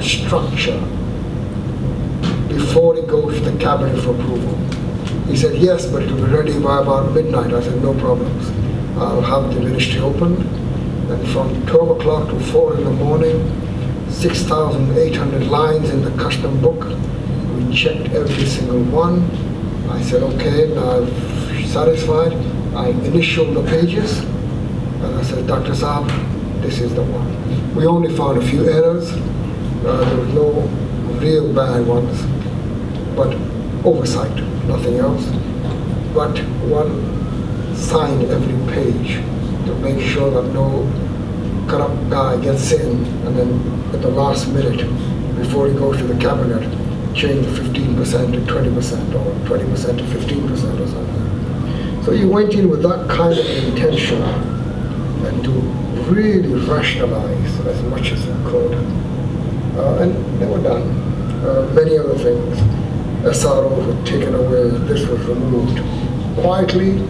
structure before it goes to the cabinet for approval. He said, yes, but it will be ready by about midnight. I said, no problems. I'll have the ministry opened. And from 12 o'clock to 4 in the morning, 6,800 lines in the custom book. We checked every single one. I said, okay, now I'm satisfied. I initialed the pages. And I said, Dr. Saab, this is the one. We only found a few errors. There was no real bad ones, but oversight, nothing else. But one signed every page to make sure that no corrupt guy gets in and then at the last minute, before he goes to the cabinet, change 15% to 20% or 20% to 15% or something. So you went in with that kind of intention and to really rationalize as much as you could. And they were done. Many other things. SROs were taken away, this was removed quietly,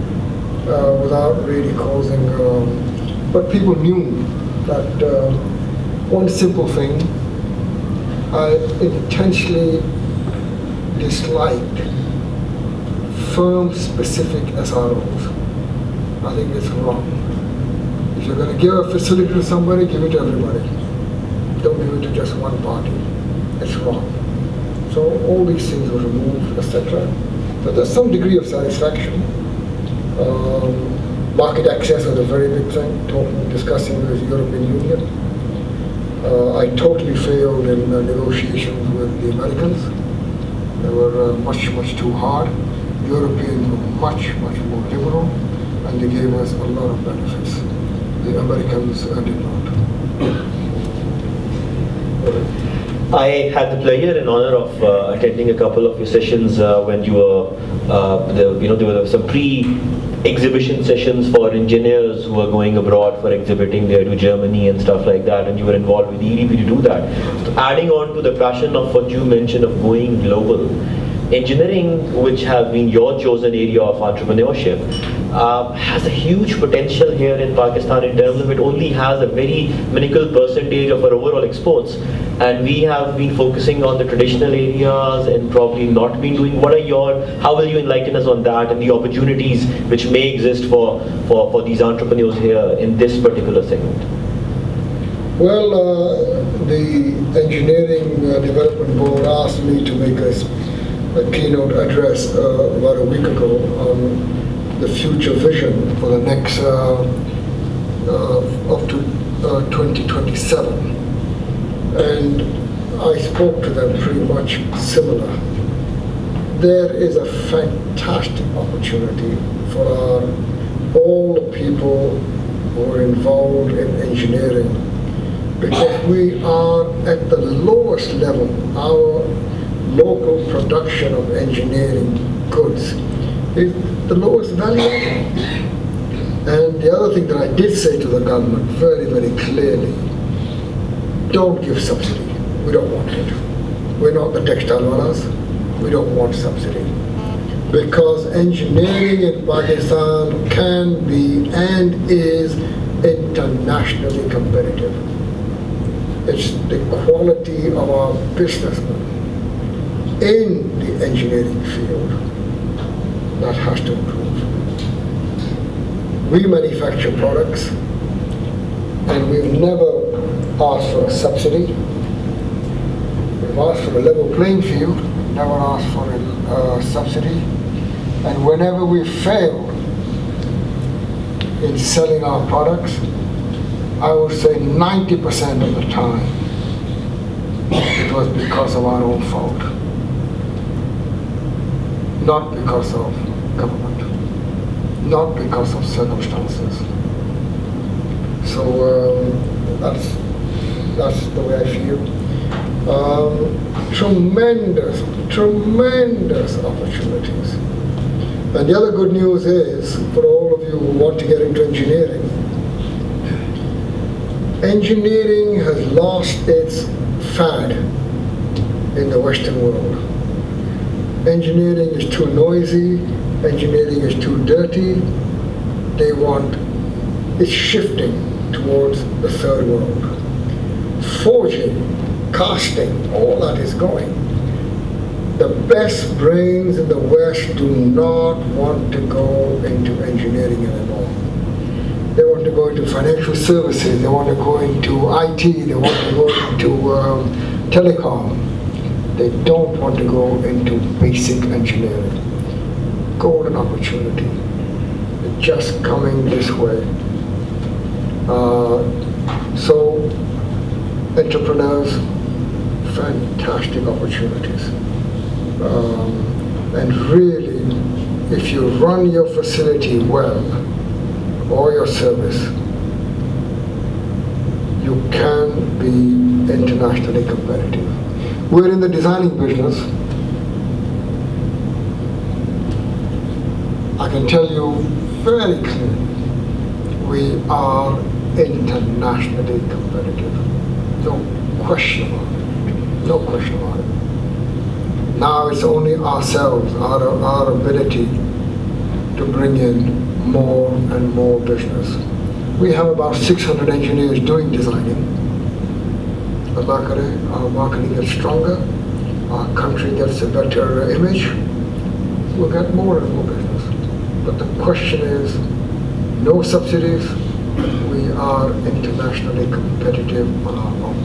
without really causing, but people knew that one simple thing, I intentionally disliked firm-specific SROs. I think it's wrong. If you're going to give a facility to somebody, give it to everybody. Don't give it to just one party. It's wrong. So all these things were removed, etc. But there's some degree of satisfaction. Market access was a very big thing, discussing with the European Union. I totally failed in negotiations with the Americans. They were much, much too hard. Europeans were much, much more liberal, and they gave us a lot of benefits. The Americans did not. I had the pleasure and honor of attending a couple of your sessions when you were, there were some pre-exhibition sessions for engineers who were going abroad for exhibiting there to Germany and stuff like that, and you were involved with EDP to do that. So adding on to the passion of what you mentioned of going global, engineering, which has been your chosen area of entrepreneurship, has a huge potential here in Pakistan in terms of it only has a very minuscule percentage of our overall exports, and we have been focusing on the traditional areas and probably not been doing. How will you enlighten us on that and the opportunities which may exist for these entrepreneurs here in this particular segment? Well, the Engineering Development Board asked me to make a keynote address about a week ago on the future vision for the next up to 2027, and I spoke to them pretty much similar. There is a fantastic opportunity for all the people who are involved in engineering, because we are at the lowest level. Our local production of engineering goods is the lowest value. And the other thing that I did say to the government very, very clearly, don't give subsidy. We don't want it. We're not the textile wallahs. We don't want subsidy. Because engineering in Pakistan can be and is internationally competitive. It's the quality of our businessmen in the engineering field that has to improve. We manufacture products, and we've never asked for a subsidy. We've asked for a level playing field, never asked for a subsidy. And whenever we failed in selling our products, I would say 90% of the time, it was because of our own fault. Not because of government, not because of circumstances. So that's the way I feel. Tremendous opportunities. And the other good news is, for all of you who want to get into engineering, engineering has lost its fad in the Western world. Engineering is too noisy, engineering is too dirty. It's shifting towards the third world. Forging casting, all that is going. The best brains in the West do not want to go into engineering anymore. They want to go into financial services, they want to go into IT, they want to go into telecom. They don't want to go into basic engineering. Golden opportunity. It's just coming this way. So, entrepreneurs, fantastic opportunities. And really, if you run your facility well, or your service, you can be internationally competitive. We're in the designing business. I can tell you very clearly, we are internationally competitive. No question about it. No question about it. Now it's only ourselves, our ability to bring in more and more business. We have about 600 engineers doing designing. Our marketing gets stronger, our country gets a better image, we'll get more and more business. But the question is, no subsidies, we are internationally competitive on our own.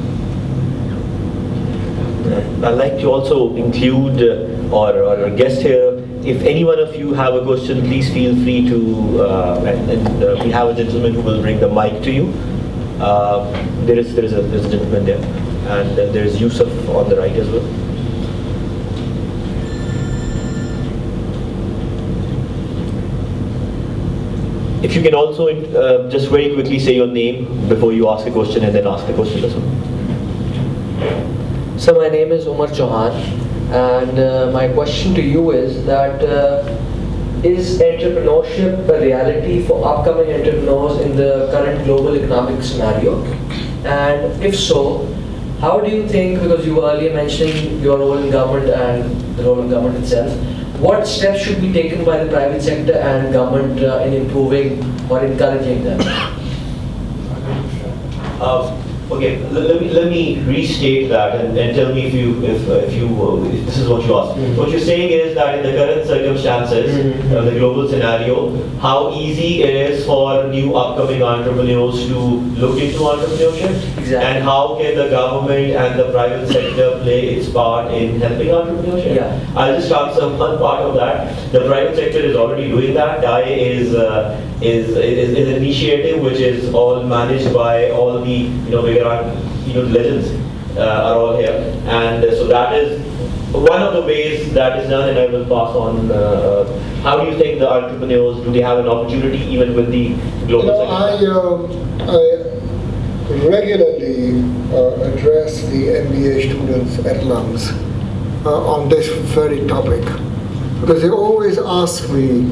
I'd like to also include our guest here. If any one of you have a question, please feel free to, we have a gentleman who will bring the mic to you. There is a gentleman there, and there is Yusuf on the right as well. If you can also just very quickly say your name before you ask a question, and then ask the question as well. So my name is Umar Chauhan, and my question to you is that is entrepreneurship a reality for upcoming entrepreneurs in the current global economic scenario? And if so, how do you think, because you were earlier mentioning your role in government and the role of government itself, what steps should be taken by the private sector and government in improving or encouraging them? Okay, let me restate that and tell me if this is what you asked. What you're saying is that in the current circumstances, the global scenario, how easy it is for new upcoming entrepreneurs to look into entrepreneurship, Exactly. and how can the government and the private sector play its part in helping entrepreneurship? Yeah. I'll just answer one part of that. The private sector is already doing that. DAE is an initiative which is all managed by all the legends are all here, and so that is one of the ways that is done. And I will pass on. How do you think the entrepreneurs, do they have an opportunity even with the global sector? I regularly address the MBA students at LUMS on this very topic, because they always ask me,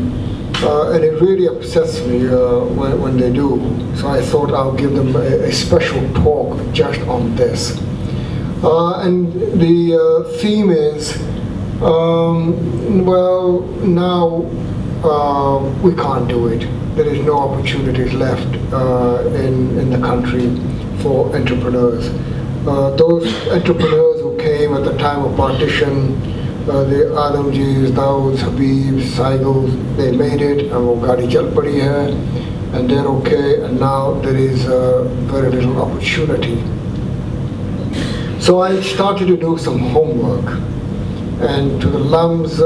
and it really upsets me when they do. So I thought I'll give them a special talk just on this. And the theme is, well, now we can't do it. There is no opportunities left in the country for entrepreneurs. Those entrepreneurs who came at the time of partition, the Adamjis, Dawood, Habib, Saigals, they made it, and wo gaadi chal padi hai, and they're okay, and now there is very little opportunity. So I started to do some homework, and to the LUMS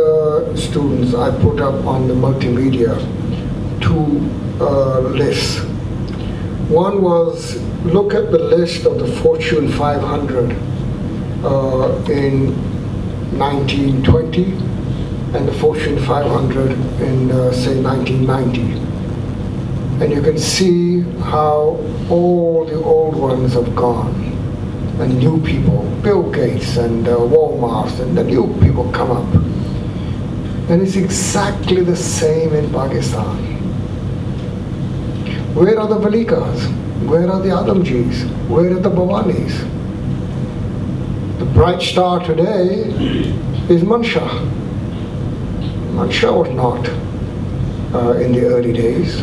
students, I put up on the multimedia 2 lists. One was, look at the list of the Fortune 500 in 1920 and the Fortune 500 in say 1990, and you can see how all the old ones have gone and new people, Bill Gates and Walmart, and the new people come up, and it's exactly the same in Pakistan. Where are the Valikas? Where are the Adamjis? Where are the Bhawanis? The bright star today is Mansha. Mansha was not in the early days.